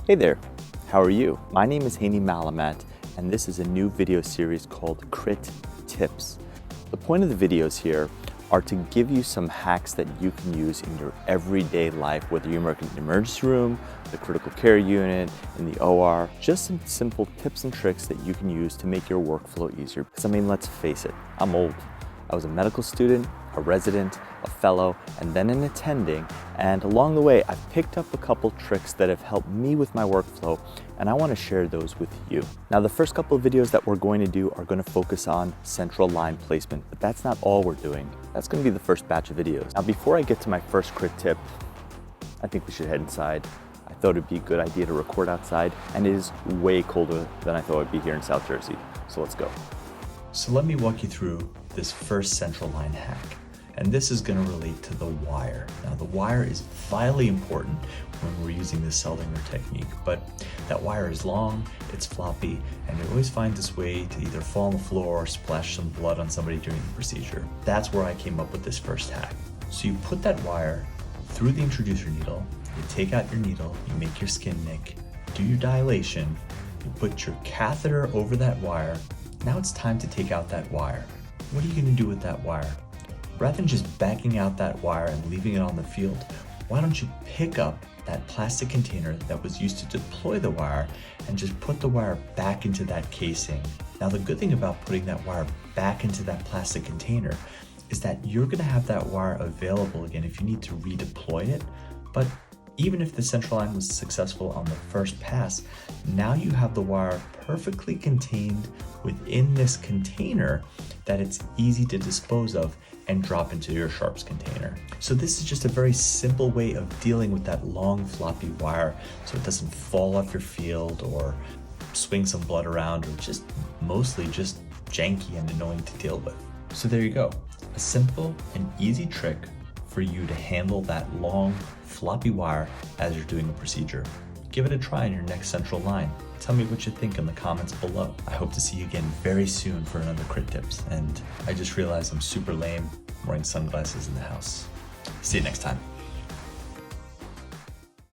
Hey there, how are you? My name is Haney Malamat, and this is a new video series called Crit Tips. The point of the videos here are to give you some hacks that you can use in your everyday life, whether you're working in the emergency room, the critical care unit, in the OR, just some simple tips and tricks that you can use to make your workflow easier. Because I mean, let's face it, I'm old. I was a medical student, a resident, a fellow, and then an attending, and along the way, I've picked up a couple tricks that have helped me with my workflow, and I want to share those with you. Now, the first couple of videos that we're going to do are going to focus on central line placement, but that's not all we're doing. That's going to be the first batch of videos. Now, before I get to my first crit tip, I think we should head inside. I thought it'd be a good idea to record outside, and it is way colder than I thought it'd be here in South Jersey, so let's go. So let me walk you through this first central line hack. And this is going to relate to the wire. Now, the wire is vitally important when we're using the Seldinger technique, but that wire is long, it's floppy, and it always finds its way to either fall on the floor or splash some blood on somebody during the procedure. That's where I came up with this first hack. So you put that wire through the introducer needle, you take out your needle, you make your skin nick, do your dilation, you put your catheter over that wire. Now it's time to take out that wire. What are you going to do with that wire? Rather than just backing out that wire and leaving it on the field, why don't you pick up that plastic container that was used to deploy the wire and just put the wire back into that casing. Now, the good thing about putting that wire back into that plastic container is that you're going to have that wire available again if you need to redeploy it. But even if the central line was successful on the first pass, now you have the wire perfectly contained within this container that it's easy to dispose of and drop into your sharps container. So this is just a very simple way of dealing with that long floppy wire so it doesn't fall off your field or swing some blood around or just mostly just janky and annoying to deal with. So there you go, a simple and easy trick for you to handle that long floppy wire as you're doing a procedure. Give it a try in your next central line. Tell me what you think in the comments below. I hope to see you again very soon for another crit tips. And I just realized I'm super lame wearing sunglasses in the house. See you next time.